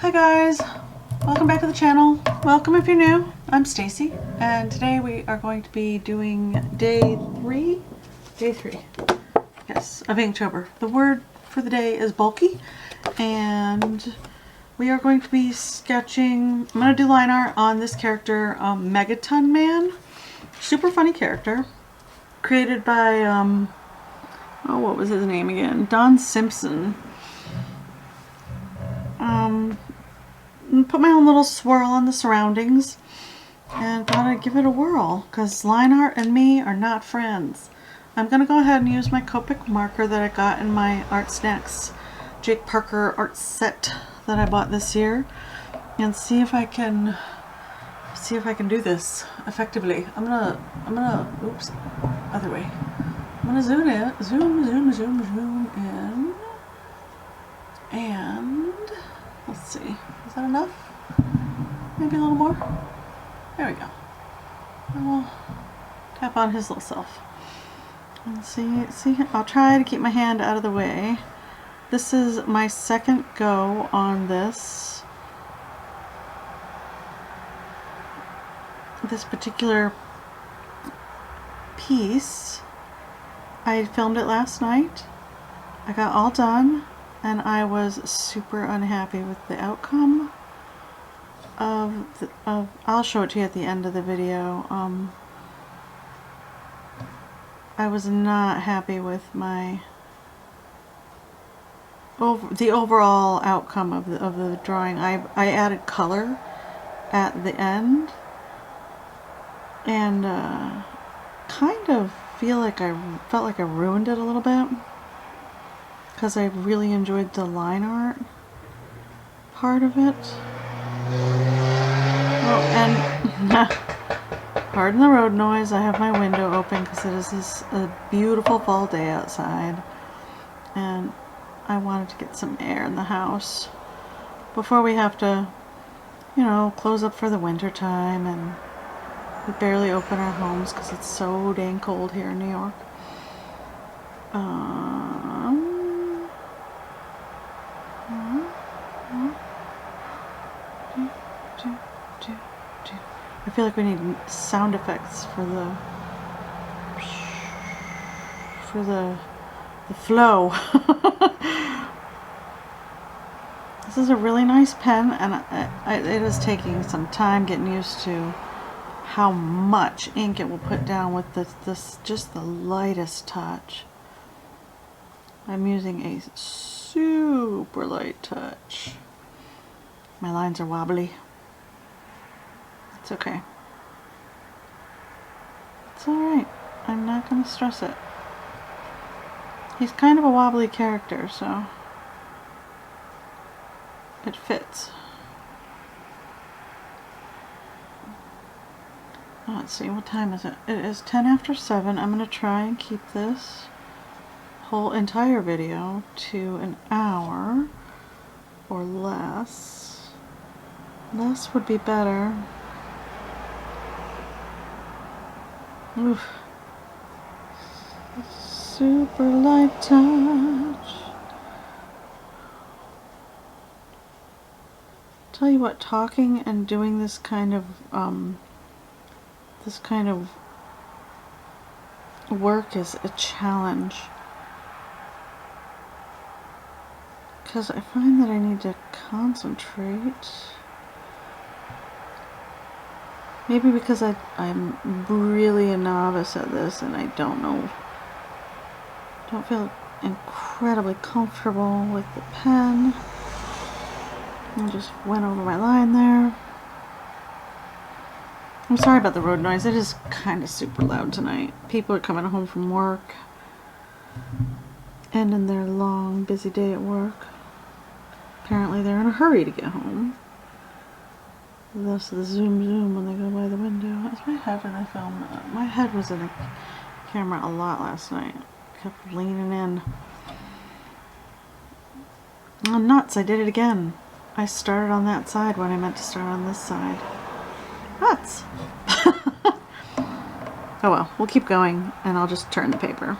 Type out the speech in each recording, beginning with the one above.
Hi guys, welcome back to the channel. Welcome if you're new. I'm Stacy, and today we are going to be doing day three, yes, of Inktober. The word for the day is bulky, and we are going to be sketching. I'm going to do line art on this character, Megaton Man. Super funny character, created by oh, what was his name again? Don Simpson. Put my own little swirl on the surroundings and thought I'd give it a whirl because line art and me are not friends. I'm going to go ahead and use my Copic marker that I got in my Art Snacks Jake Parker art set that I bought this year and see if I can do this effectively. I'm gonna oops, other way. I'm gonna zoom in and let's see. Is that enough? Maybe a little more? There we go. And we'll tap on his little self. And see, I'll try to keep my hand out of the way. This is my second go on this particular piece. I filmed it last night. I got all done. And I was super unhappy with the outcome of I'll show it to you at the end of the video. I was not happy with the overall outcome of the drawing. I added color at the end, and kind of felt like I ruined it a little bit. Because I really enjoyed the line art part of it. Oh, and pardon the road noise, I have my window open because it is a beautiful fall day outside. And I wanted to get some air in the house before we have to, you know, close up for the winter time, and we barely open our homes because it's so dang cold here in New York. I feel like we need sound effects for the flow. This is a really nice pen, and it is taking some time getting used to how much ink it will put down with this just the lightest touch. I'm using a super light touch. My lines are wobbly. It's okay. It's alright. I'm not going to stress it. He's kind of a wobbly character, so it fits. Let's see, what time is it? It is 10 after 7. I'm going to try and keep this whole entire video to an hour or less. Less would be better. Oof. Super light touch. Tell you what, talking and doing this kind of work is a challenge, because I find that I need to concentrate. Maybe because I'm really a novice at this and I don't feel incredibly comfortable with the pen. I just went over my line there. I'm sorry about the road noise. It is kind of super loud tonight. People are coming home from work, ending their long, busy day at work. Apparently they're in a hurry to get home. Thus the zoom when they go by the window. That's my head when I film. My head was in the camera a lot last night. Kept leaning in. Oh, nuts, I did it again. I started on that side when I meant to start on this side. Nuts. Oh well, we'll keep going and I'll just turn the paper.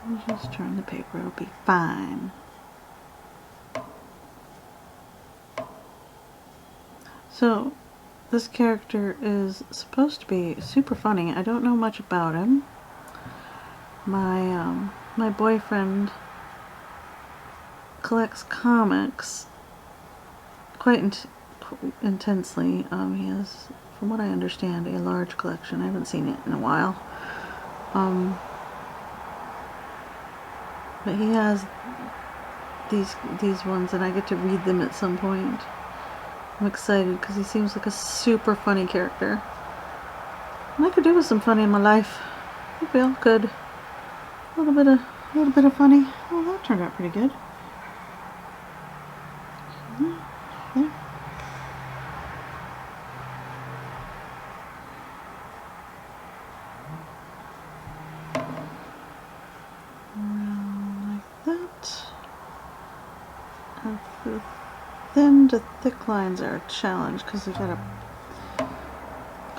I'll just turn the paper, it'll be fine. So this character is supposed to be super funny. I don't know much about him. My boyfriend collects comics quite intensely. He has, from what I understand, a large collection. I haven't seen it in a while. But he has these ones, and I get to read them at some point. I'm excited because he seems like a super funny character. And I could do with some funny in my life. I feel good. A little bit of funny. Oh, that turned out pretty good. There. Around like that. And the thin to thick lines are a challenge because you gotta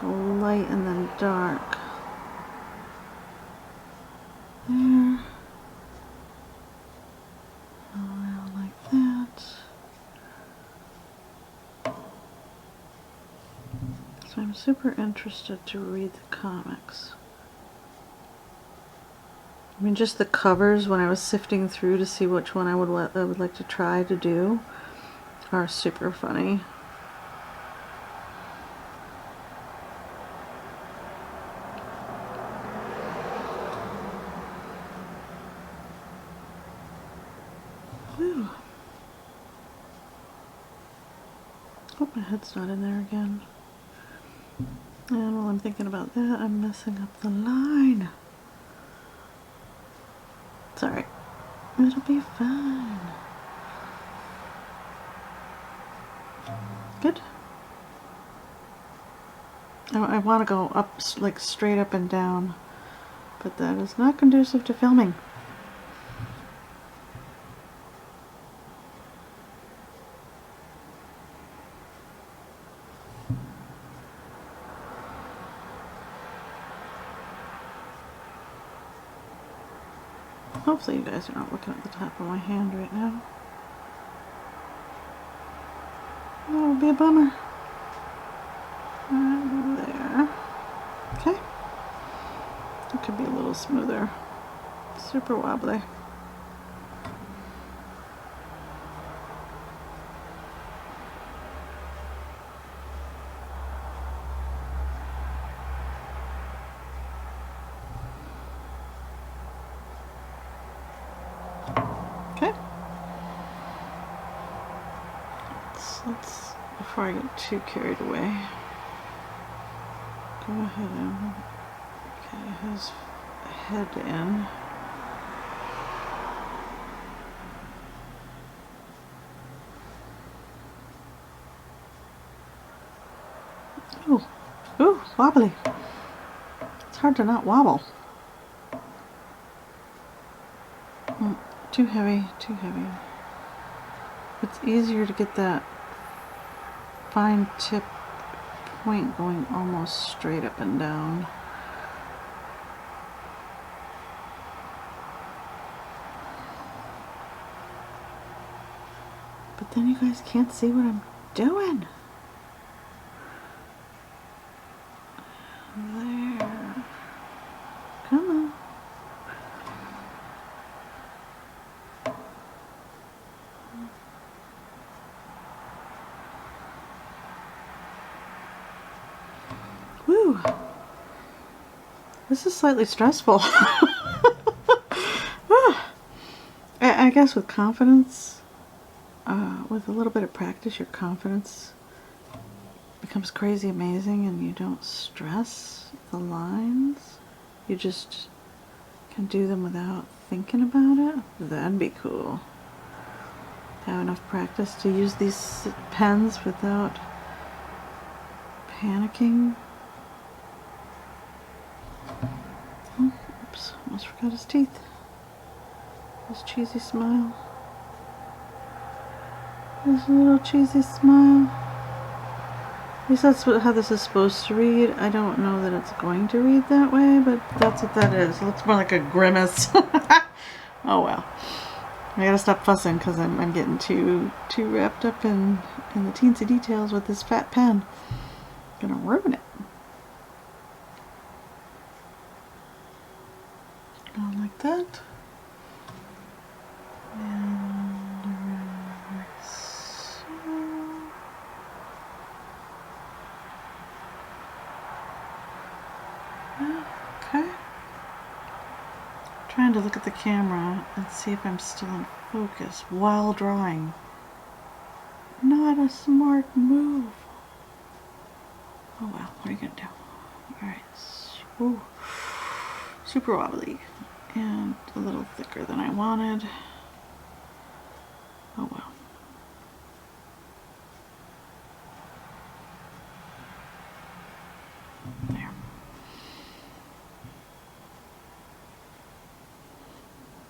go light and then dark. There. Around like that. So I'm super interested to read the comics. I mean, just the covers, when I was sifting through to see which one I would like to try to do, are super funny. Whew. Hope my head's not in there again. And while I'm thinking about that, I'm messing up the line. It's alright. It'll be fine. Good. I want to go up, like straight up and down, but that is not conducive to filming. Hopefully you guys are not looking at the top of my hand right now. That would be a bummer. Right there. Okay. It could be a little smoother. Super wobbly. Okay. Let's, before I get too carried away, go ahead and, okay, his head in. Ooh, ooh, wobbly. It's hard to not wobble. Too heavy, too heavy. It's easier to get that fine tip point going almost straight up and down. But then you guys can't see what I'm doing. There. Come on. Woo! This is slightly stressful. I guess with confidence, with a little bit of practice, your confidence becomes crazy amazing and you don't stress the lines. You just can do them without thinking about it. That'd be cool. Have enough practice to use these pens without panicking. Oh, oops, almost forgot his teeth. His cheesy smile. His little cheesy smile. At least that's how this is supposed to read. I don't know that it's going to read that way, but that's what that is. It looks more like a grimace. Oh well. I gotta stop fussing because I'm getting too wrapped up in the teensy details with this fat pen. I'm gonna ruin it. Going like that. And around like so. Okay. Trying to look at the camera and see if I'm still in focus while drawing. Not a smart move. Oh well, what are you gonna do? Alright. Ooh. Super wobbly. And a little thicker than I wanted. Oh well. There.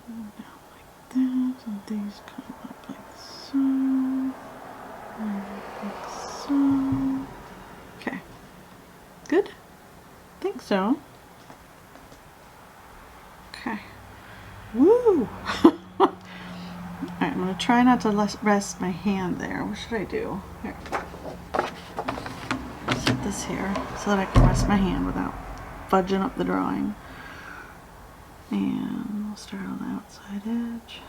And down like that, and these come up like so. And like so. Okay. Good? Think so. Okay. Woo! Alright, I'm going to try not to rest my hand there. What should I do? Here. Set this here so that I can rest my hand without fudging up the drawing. And we'll start on the outside edge.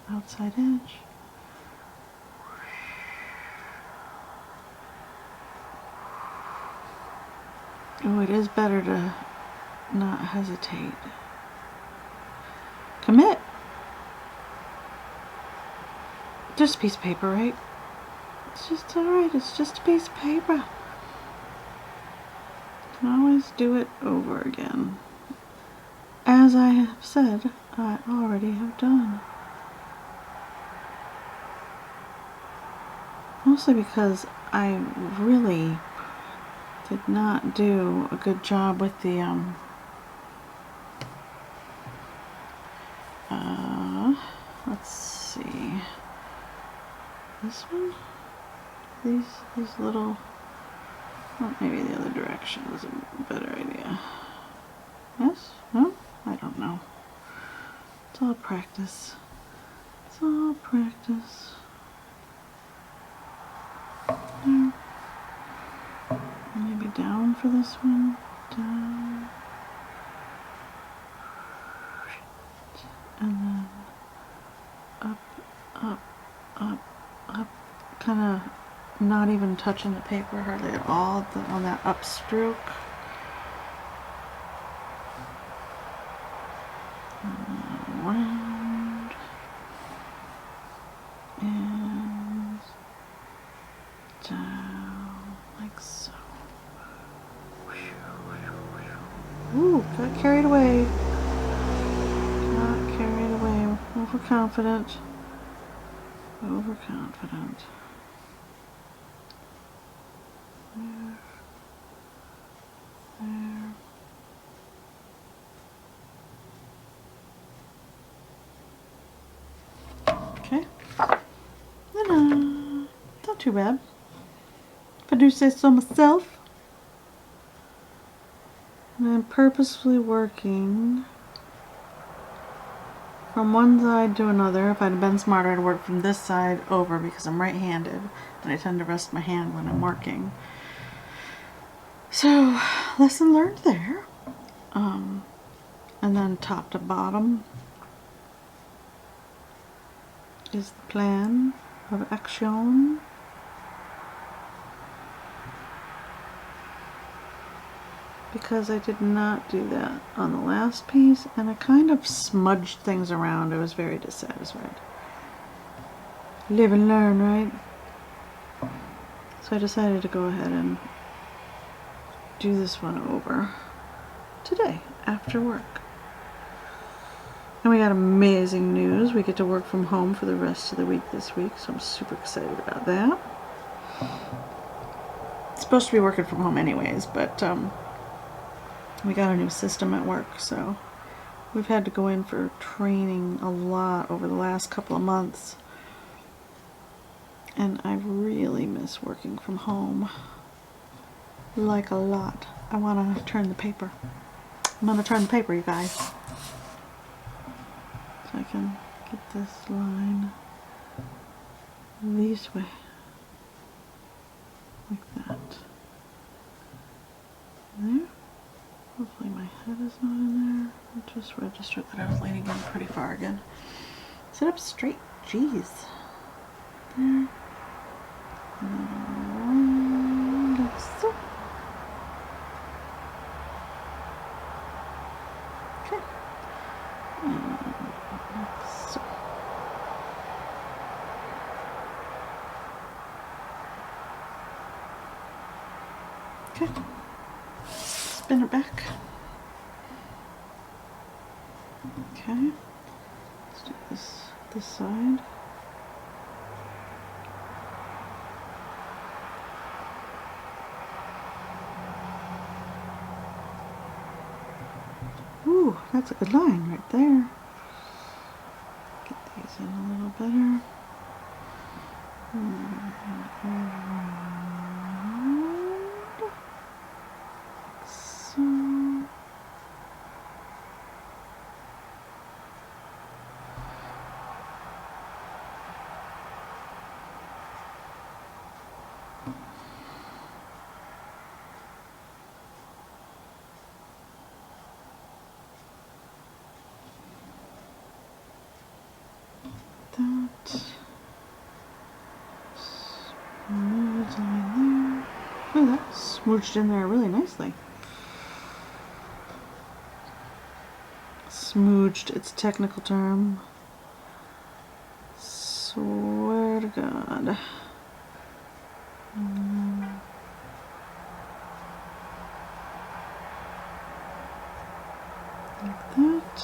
Outside edge. Oh, it is better to not hesitate. Commit. Just a piece of paper, right? It's just alright, it's just a piece of paper. You can always do it over again. As I have said, I already have done. Mostly because I really did not do a good job with the let's see, this one, these little, well, maybe the other direction was a better idea. Yes? No? I don't know. It's all practice. It's all practice. There. Maybe down for this one. Down. And then up, up, up, up. Kind of not even touching the paper hardly at all on that up stroke. And round. And down like so. Ooh, got carried away. Got carried away. Overconfident. Overconfident. There. There. Okay. Not too bad. If I do say so myself. And I'm purposefully working from one side to another. If I'd have been smarter, I'd work from this side over because I'm right-handed and I tend to rest my hand when I'm working. So, lesson learned there. And then top to bottom is the plan of action. Because I did not do that on the last piece, and I kind of smudged things around. I was very dissatisfied. Live and learn, right? So I decided to go ahead and do this one over today after work. And we got amazing news. We get to work from home for the rest of the week this week, so I'm super excited about that. It's supposed to be working from home anyways, but we got a new system at work, so we've had to go in for training a lot over the last couple of months. And I really miss working from home. Like a lot. I want to turn the paper. I'm going to turn the paper, you guys. So I can Get this line this way, like that. There. Hopefully my head is not in there. I'll just register that I was leaning in pretty far again. Sit up straight, jeez. There. And like so. Okay. And like so. Okay. Spin it back. Okay. Let's do this side. Ooh, that's a good line right there. Get these in a little better. So. That smooth line there. Oh, that smooched in there really nicely. Smooched, it's a technical term. Swear to God. Like that.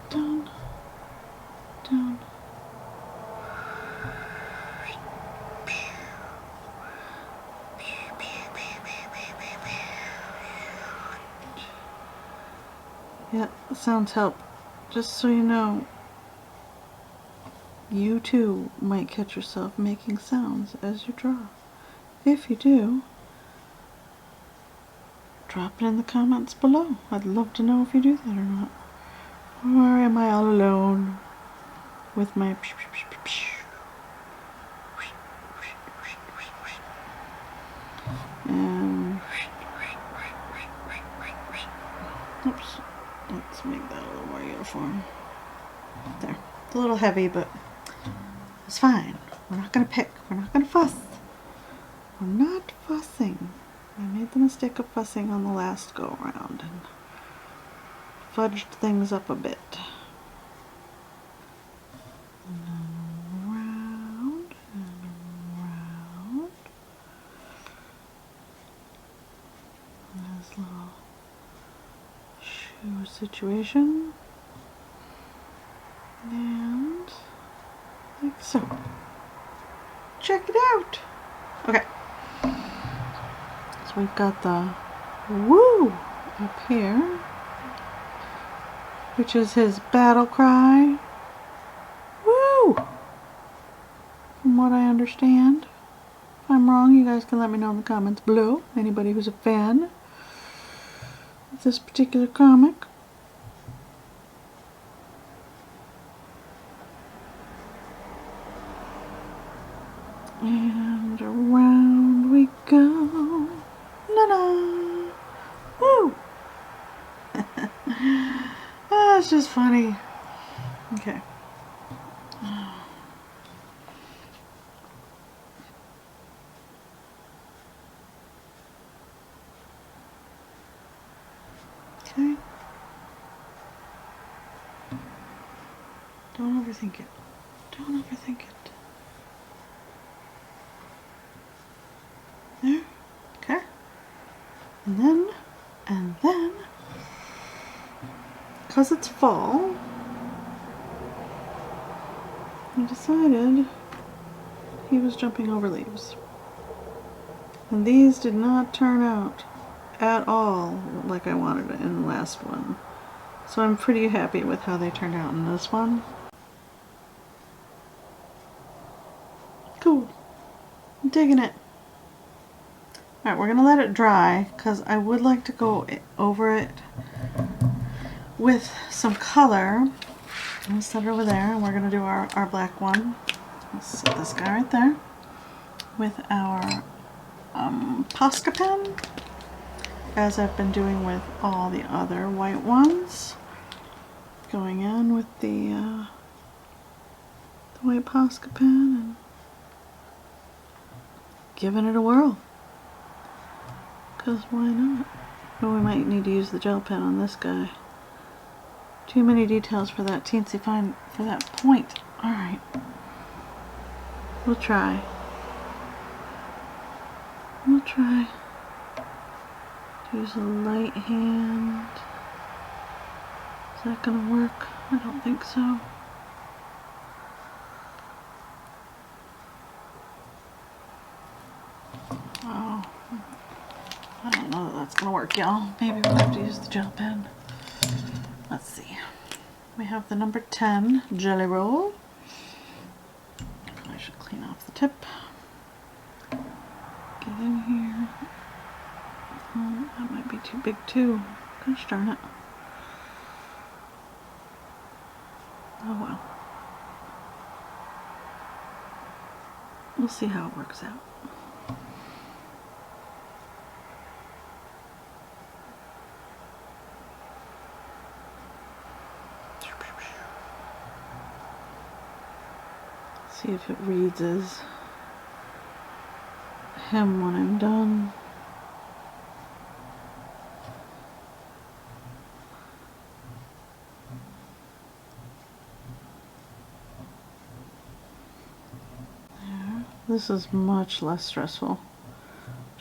Down, down. Yeah, the sounds help. Just so you know, you too might catch yourself making sounds as you draw. If you do, drop it in the comments below. I'd love to know if you do that or not. Or am I all alone with my and oops, let's make that a little more uniform. There. It's a little heavy, but it's fine. We're not gonna pick. We're not gonna fuss. We're not fussing. I made the mistake of fussing on the last go around and fudged things up a bit. And then round and round. And this little shoe situation. And like so. Check it out. Okay. So we've got the woo up here, which is his battle cry. Woo! From what I understand. If I'm wrong, you guys can let me know in the comments below. Anybody who's a fan of this particular comic. And around we go. La-la! Woo! That's just funny. Okay. Okay. Don't overthink it. Don't overthink it. There. Okay. And then, because it's fall, I decided he was jumping over leaves. And these did not turn out at all like I wanted it in the last one. So I'm pretty happy with how they turned out in this one. Cool. I'm digging it. Alright, we're going to let it dry because I would like to go over it with some color. I'm going to set it over there and we're going to do our black one. Let's set this guy right there with our Posca pen, as I've been doing with all the other white ones. Going in with the white Posca pen and giving it a whirl. Because why not? But we might need to use the gel pen on this guy. Too many details for that teensy fine, for that point. Alright. We'll try. We'll try. Use a light hand. Is that gonna work? I don't think so. Oh. I don't know that that's gonna work, y'all. Maybe we'll have to use the gel pen. Let's see. We have the number 10 jelly roll. I should clean off the tip. Get in here. Oh, that might be too big too. Gosh darn it. Oh well. We'll see how it works out. See if it reads as him when I'm done. There. This is much less stressful,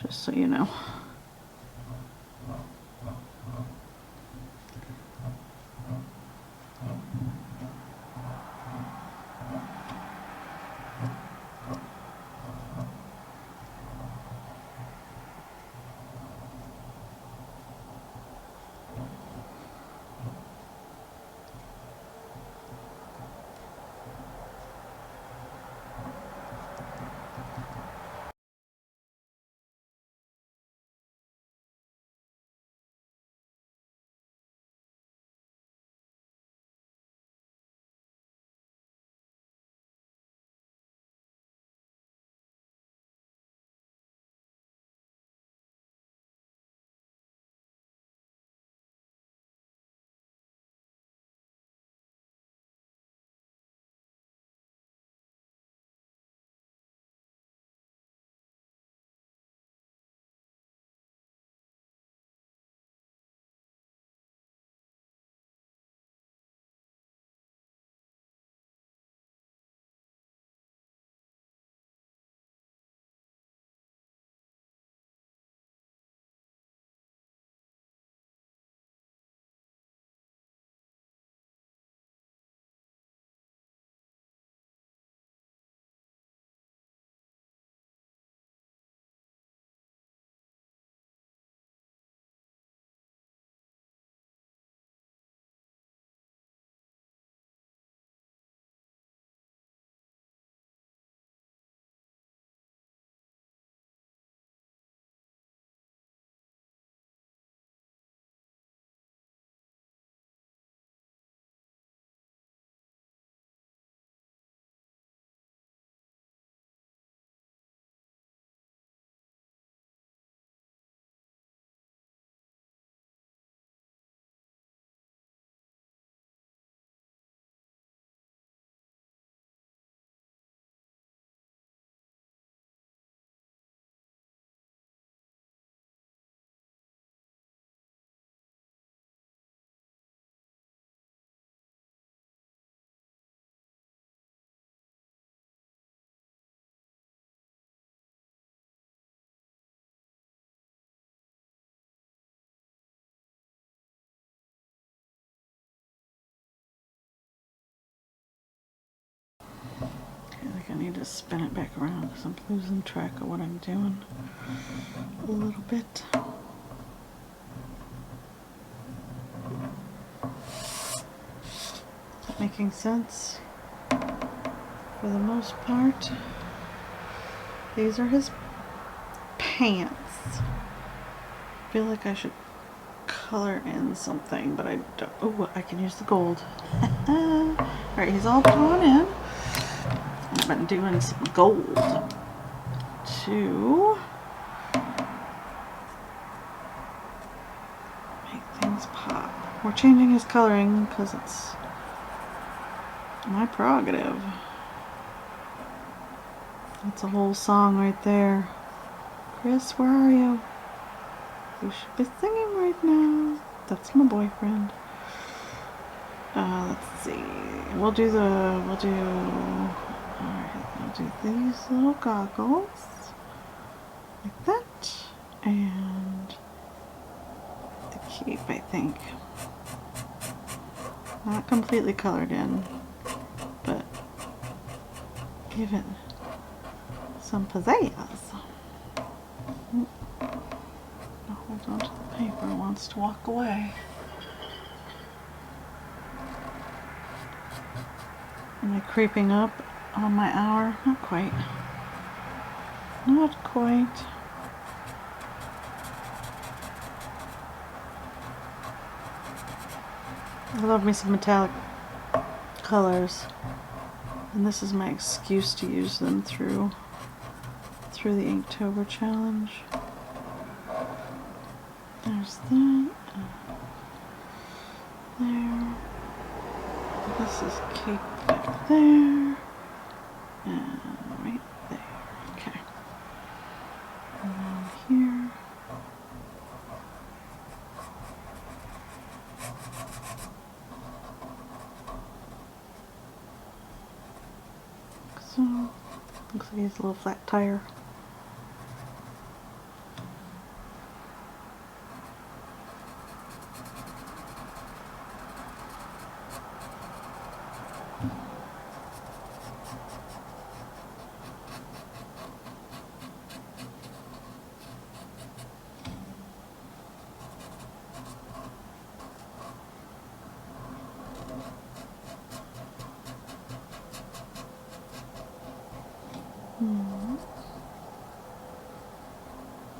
just so you know. I need to spin it back around because I'm losing track of what I'm doing a little bit. making sense for the most part. These are his pants. I feel like I should color in something, but I don't. Oh, I can use the gold. Alright, he's all drawn in. I've been doing some gold to make things pop. We're changing his coloring because it's my prerogative. That's a whole song right there. Chris, where are you? You should be singing right now. That's my boyfriend. Let's see. We'll do these little goggles like that, and the cape, I think. Not completely colored in, but give it some pizzazz. Hold on to the paper, it wants to walk away. Am I creeping up on my hour? Not quite. Not quite. I love me some metallic colors, and this is my excuse to use them through the Inktober challenge. There's that. There. This is cape back there. And right there. Okay. And then here. So, looks like he has a little flat tire.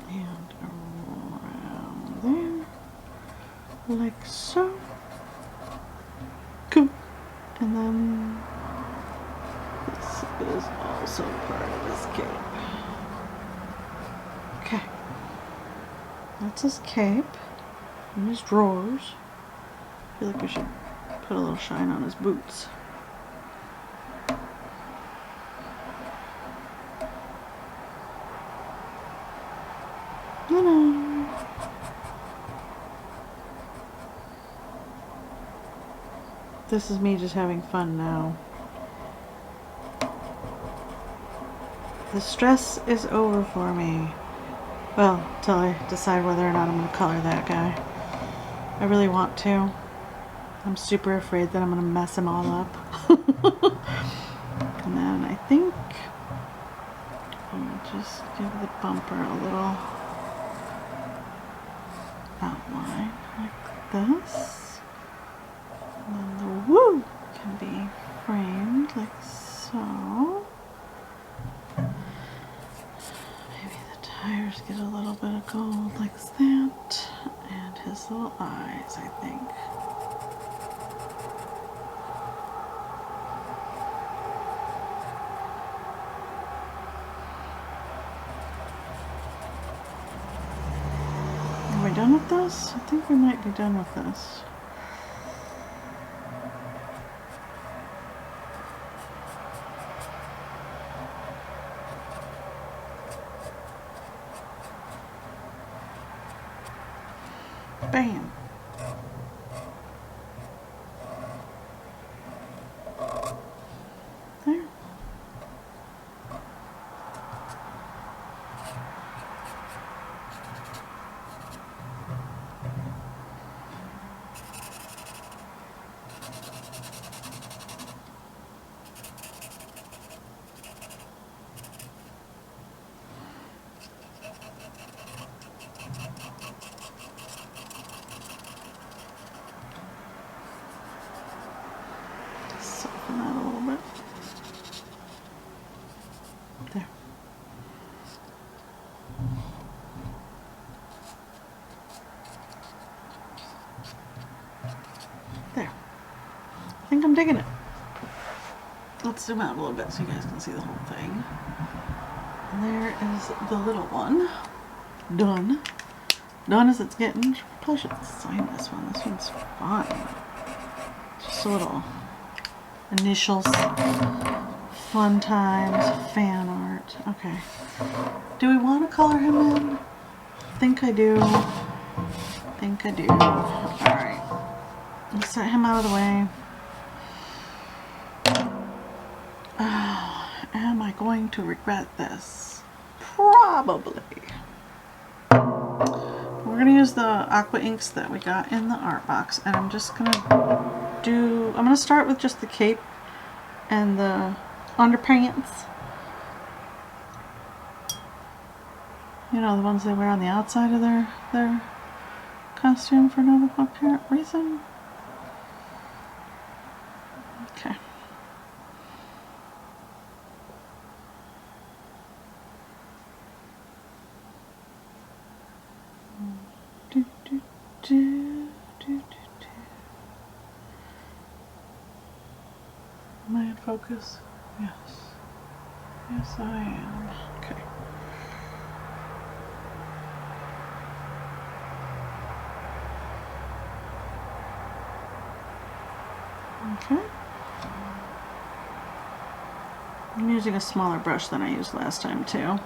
And around there, like so. Cool. And then this is also part of his cape. Okay. That's his cape and his drawers. I feel like we should put a little shine on his boots. This is me just having fun now. The stress is over for me. Well, till I decide whether or not I'm going to color that guy. I really want to. I'm super afraid that I'm going to mess him all up. And then I think I'll just give the bumper a little outline like this. And then the woo can be framed like so. Maybe the tires get a little bit of gold like that. And his little eyes, I think. Are we done with this? I think we might be done with this. Bam. There. soften that a little bit. There. There. I think I'm digging it. Let's zoom out a little bit so you guys can see the whole thing. And there is the little one. Done. Done as it's getting. Probably should sign this one. This one's fun. Just a little initials. Fun times. Fan art. Okay. Do we want to color him in? I think I do. I think I do. Alright. Let's set him out of the way. Am I going to regret this? Probably. We're going to use the aqua inks that we got in the art box, and I'm just going to I'm going to start with just the cape and the underpants. You know, the ones they wear on the outside of their costume for no apparent reason. Okay. Am I in focus? Yes. Yes, I am. Okay. Okay. I'm using a smaller brush than I used last time too,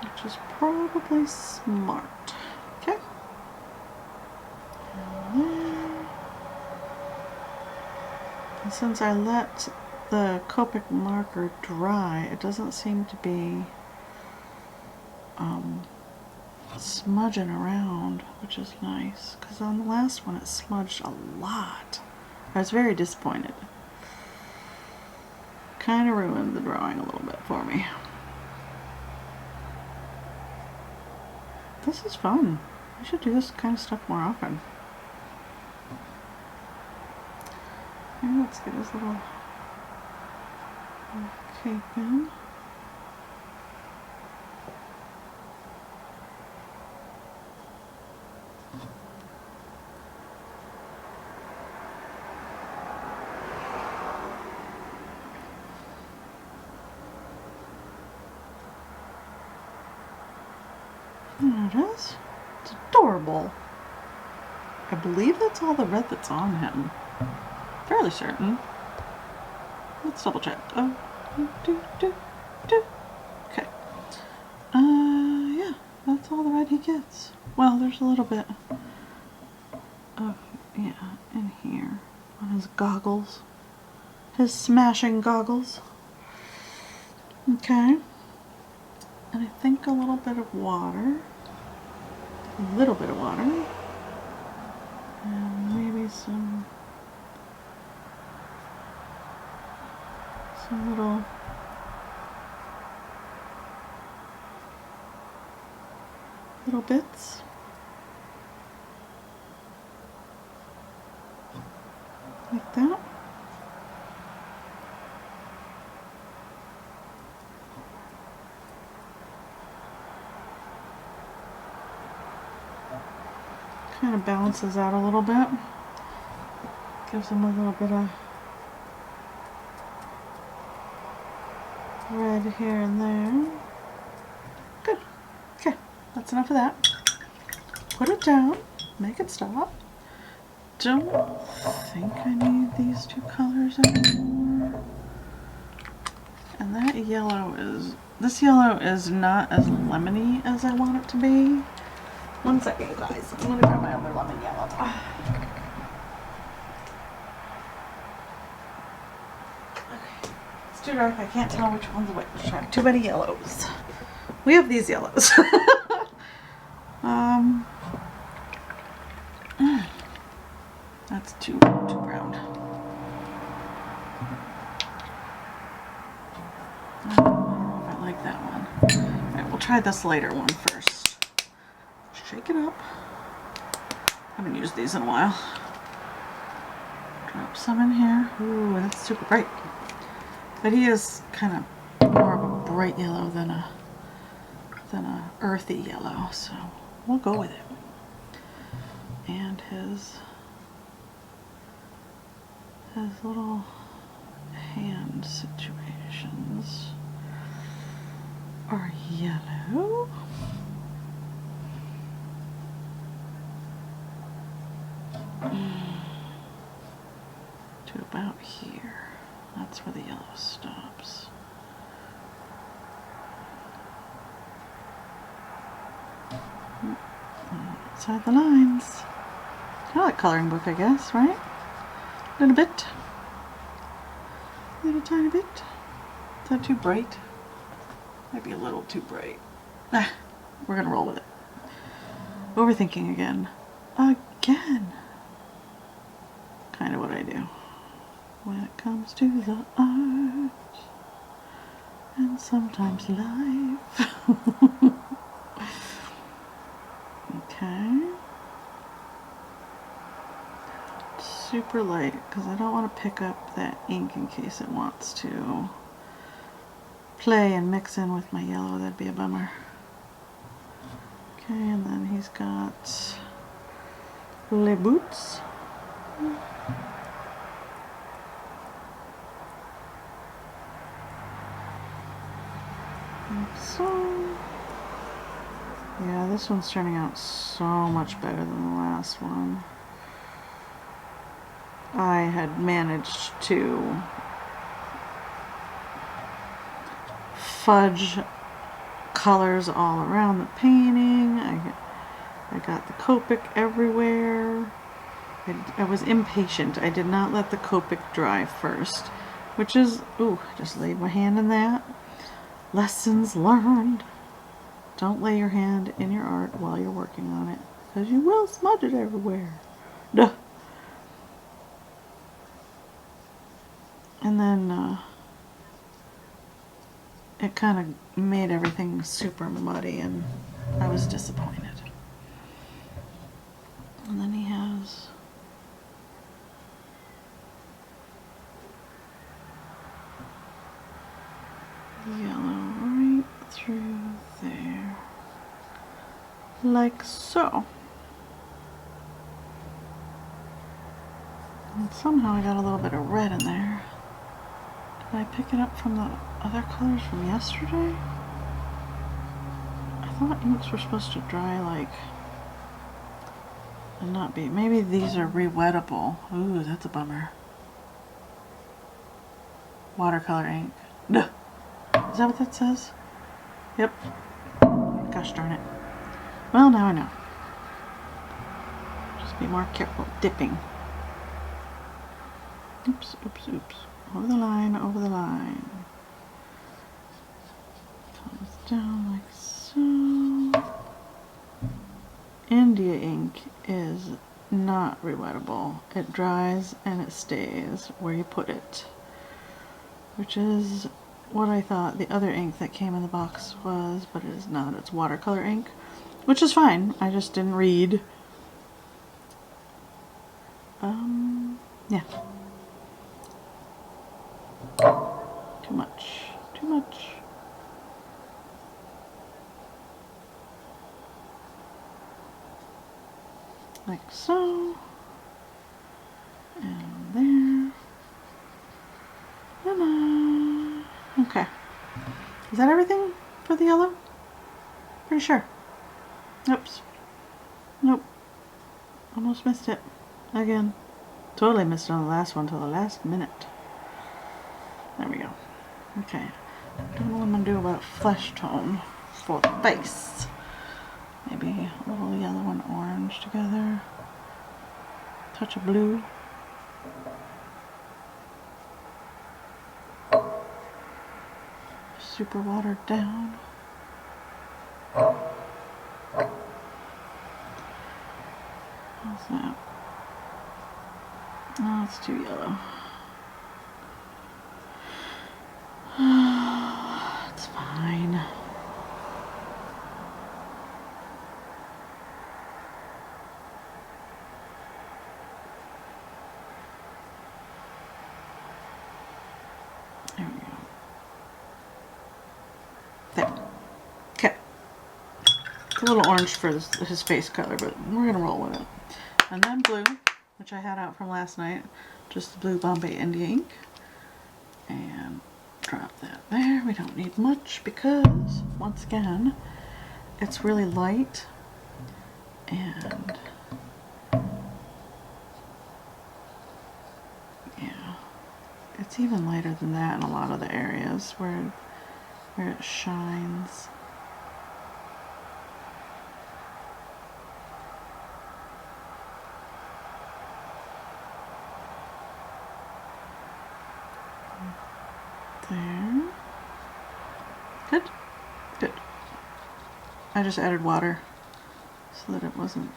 which is probably smart. Okay. And since I let the Copic marker dry, it doesn't seem to be smudging around, which is nice, because on the last one it smudged a lot. I was very disappointed. Kind of ruined the drawing a little bit for me. This is fun. I should do this kind of stuff more often. And let's get his little cape in. There it is. It's adorable. I believe that's all the red that's on him. Fairly certain. Let's double check. Oh, okay. Yeah, that's all the red he gets. Well, there's a little bit of, yeah, in here on his goggles. His smashing goggles. Okay. And I think a little bit of water. A little bit of water. And maybe some little bits. Like that. Kind of balances out a little bit. Gives them a little bit of red here and there. Good. Okay, that's enough of that. Put it down. Make it stop. Don't think I need these two colors anymore. And that yellow is, this yellow is not as lemony as I want it to be. One second, guys. I'm gonna grab my other lemon yellow. Okay. It's too dark. I can't tell which one's which. I have too many yellows. We have these yellows. That's too brown. I don't know if I like that one. Alright, we'll try this lighter one first. Shake it up. I haven't used these in a while. Drop some in here. Ooh, that's super bright. But he is kind of more of a bright yellow than a earthy yellow, so we'll go with it. And his little hand situations are yellow. To about here. That's where the yellow stops. Outside the lines. Kind of like coloring book, I guess, right? A little bit. A little tiny bit. Is that too bright? Might be a little too bright. Ah, we're gonna roll with it. Overthinking again. Again. Kind of what I do when it comes to the art and sometimes life. Okay. Super light because I don't want to pick up that ink in case it wants to play and mix in with my yellow. That'd be a bummer. Okay, and then he's got les boots. Like so. Yeah, this one's turning out so much better than the last one. I had managed to fudge colors all around the painting. I got the Copic everywhere. I was impatient. I did not let the Copic dry first, which is, ooh, I just laid my hand in that. Lessons learned. Don't lay your hand in your art while you're working on it, because you will smudge it everywhere. Duh. And then it kind of made everything super muddy, and I was disappointed. And then he has yellow right through there, like so. And somehow I got a little bit of red in there. Did I pick it up from the other colors from yesterday? I thought inks were supposed to dry like and not be. Maybe these are re-wettable. Ooh, that's a bummer. Watercolor ink. Duh. Is that what that says? Yep. Gosh darn it. Well, now I know. Just be more careful dipping. Oops, oops, oops. Over the line, over the line. Comes down like so. India ink is not re-wettable. It dries and it stays where you put it, which is what I thought the other ink that came in the box was, but it is not. It's watercolor ink, which is fine. I just didn't read. Yeah. Too much. Too much. Like so. And there. Ta-da. Okay. Is that everything for the yellow? Pretty sure. Oops. Nope. Almost missed it. Again. Totally missed it on the last one till the last minute. There we go. Okay. Don't know what I'm going to do about flesh tone for the face. Maybe a little yellow and orange together. Touch of blue. Super watered down. How's that? Oh, it's too yellow. It's fine. It's a little orange for his face color, but we're going to roll with it. And then blue, which I had out from last night. Just the blue Bombay India ink. And drop that there. We don't need much because, once again, it's really light. And yeah, it's even lighter than that in a lot of the areas where it shines. There. Good. Good. I just added water so that it wasn't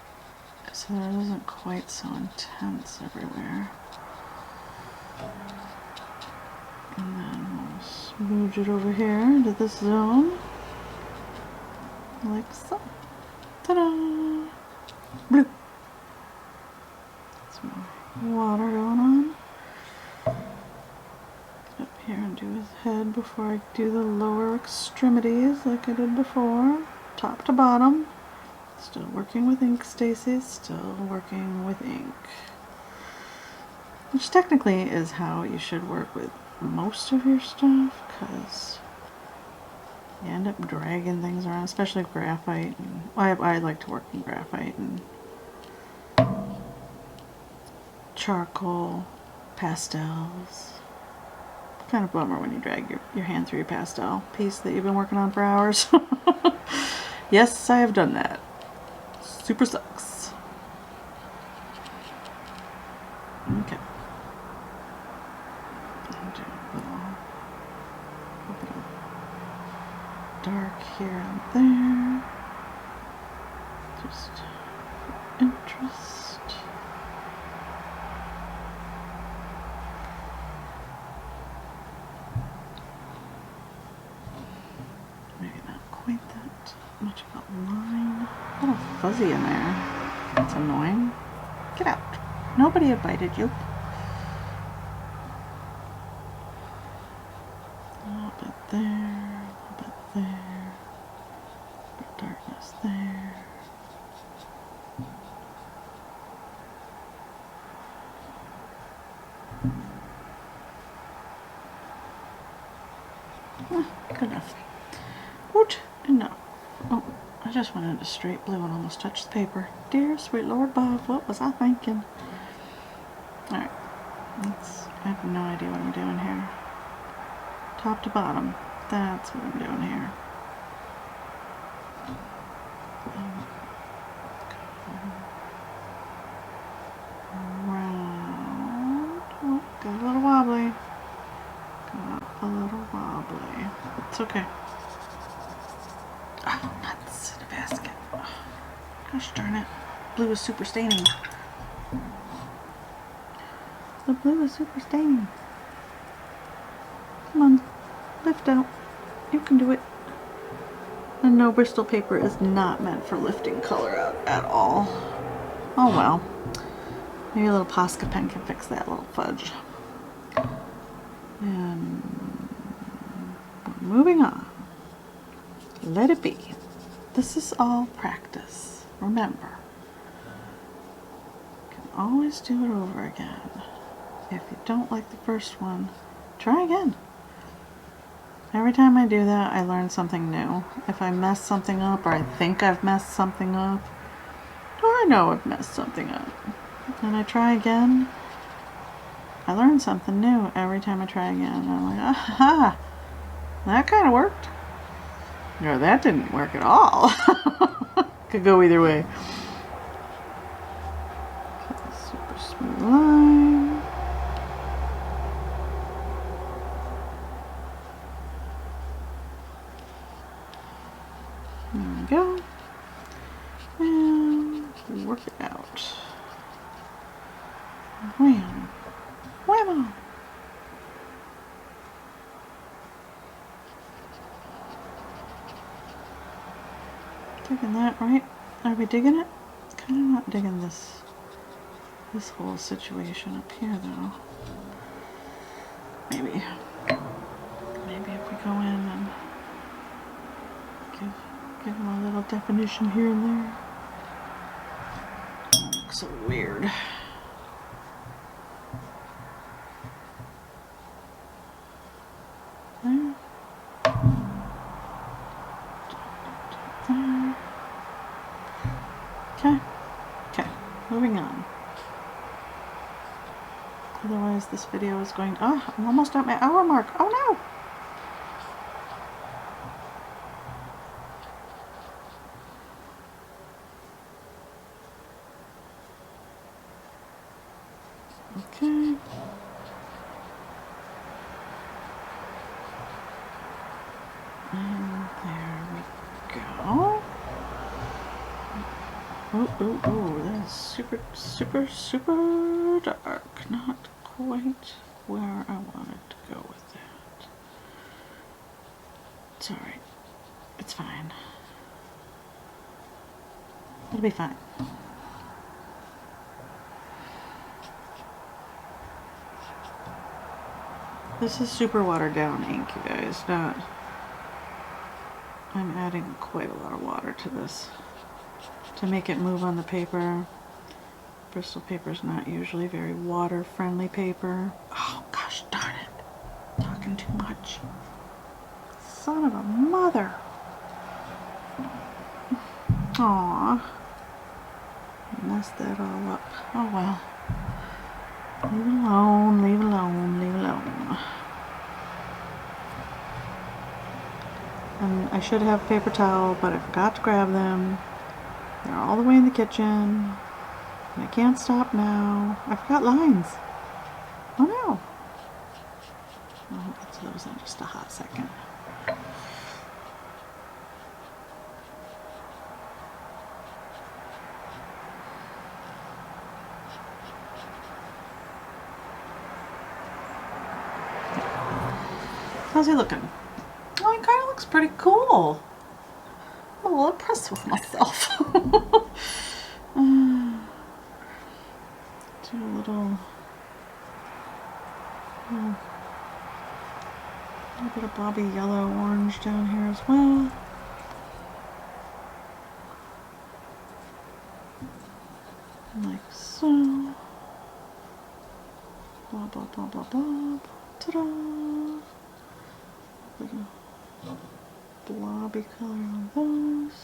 quite so intense everywhere. And then we'll smooge it over here into this zone. Like so. Ta-da! Blue. Some water going on. Up here and do his head before I do the lower extremities like I did before. Top to bottom. Still working with ink, Stacy. Still working with ink. Which technically is how you should work with most of your stuff, because you end up dragging things around, especially with graphite. And I like to work in graphite and charcoal, pastels. Kind of bummer when you drag your hand through your pastel piece that you've been working on for hours. Yes, I have done that. Super sucks. Okay. I'll do a bit of dark here and there. Just for interest. Maybe not quite that much of a line. A little fuzzy in there. That's annoying. Get out. Nobody invited you. A little bit there, a little bit there. A bit of darkness there. Good enough. Good enough. Oh, I just went into straight blue and almost touched the paper. Dear sweet Lord Bob, what was I thinking? Alright, I have no idea what I'm doing here. Top to bottom, that's what I'm doing here. Around. Oh, got a little wobbly. Got a little wobbly. It's okay. Oh, nuts in a basket. Oh, gosh darn it. Blue is super staining. The blue is super staining. Come on, lift out. You can do it. And no, Bristol paper is not meant for lifting color out at all. Oh well. Maybe a little Posca pen can fix that little fudge. And we're moving on. Let it be. This is all practice. Remember, you can always do it over again. If you don't like the first one, try again. Every time I do that, I learn something new. If I mess something up, or I think I've messed something up, or I know I've messed something up, and I try again, I learn something new every time I try again. And I'm like, aha, that kind of worked. No, that didn't work at all. Could go either way. Super smooth line. There we go. And work it out. Wham. Whammo. Digging that, right? Are we digging it? Kind of not digging this whole situation up here, though. Maybe if we go in and Getting a little definition here and there. That looks so weird. There. There. Okay. Okay. Moving on. Otherwise, this video is going. Oh, I'm almost at my hour mark. Oh no! Okay. And there we go. Oh, oh, oh, that's super, super, super dark. Not quite where I wanted to go with that. It's alright. It's fine. It'll be fine. This is super watered down ink, you guys. Not. I'm adding quite a lot of water to this to make it move on the paper. Bristol paper is not usually very water-friendly paper. Oh gosh darn it! Talking too much. Son of a mother. Aww. Messed that all up. Oh well. Leave it alone, leave it alone, leave it alone. And I should have paper towel, but I forgot to grab them. They're all the way in the kitchen. And I can't stop now. I forgot lines. Oh no. I'll get to those in just a hot second. How's he looking? Oh, he kind of looks pretty cool. I'm a little impressed with myself. Do a little bit of Bobby yellow orange down here as well. Like so. Blah, blah, blah, blah, blah. Ta-da! Little blobby color on those.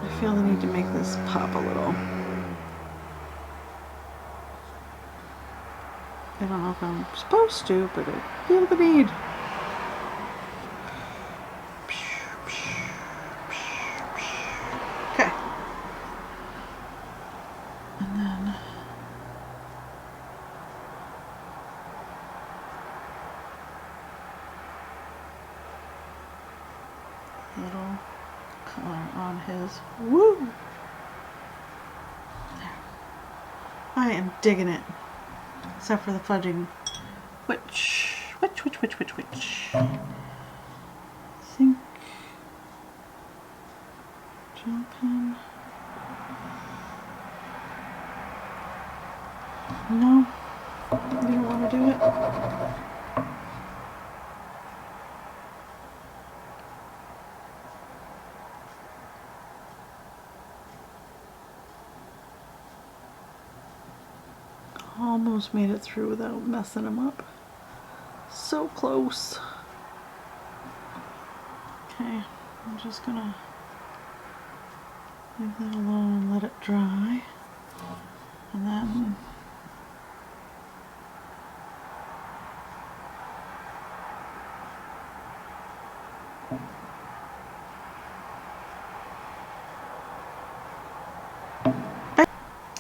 I feel the need to make this pop a little. I don't know if I'm supposed to, but I feel the need. Okay. And then a little color on his. Woo! There. I am digging it. Except for the fudging. Which? I think gel pen. No, you don't want to do it. Almost made it through without messing them up. So close. Okay, I'm just gonna leave that alone and let it dry. And then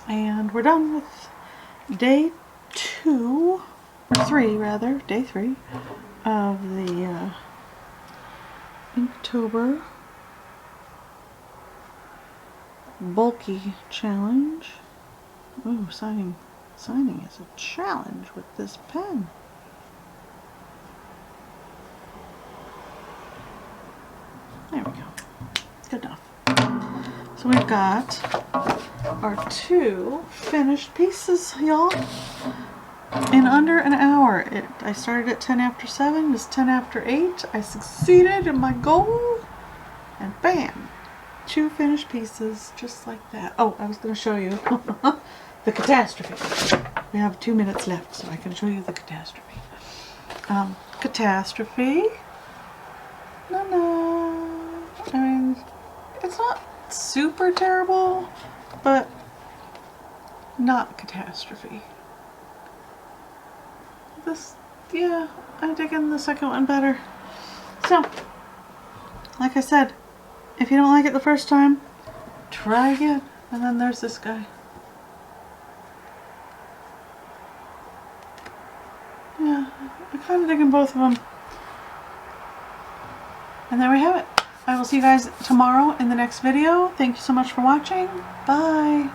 and we're done with day 2, or 3 rather, day 3 of the Inktober bulky challenge. Ooh, signing is a challenge with this pen. There we go. Good enough. So we've got are 2 finished pieces, y'all. In under an hour. I started at 10 after 7. It's 10 after 8. I succeeded in my goal. And bam! 2 finished pieces, just like that. Oh, I was going to show you the catastrophe. We have 2 minutes left, so I can show you the catastrophe. Catastrophe. No. I mean, it's not super terrible, but not catastrophe. This, yeah, I'm digging the second one better. So, like I said, if you don't like it the first time, try again. And then there's this guy. Yeah, I'm kind of digging both of them. And there we have it. I will see you guys tomorrow in the next video. Thank you so much for watching. Bye.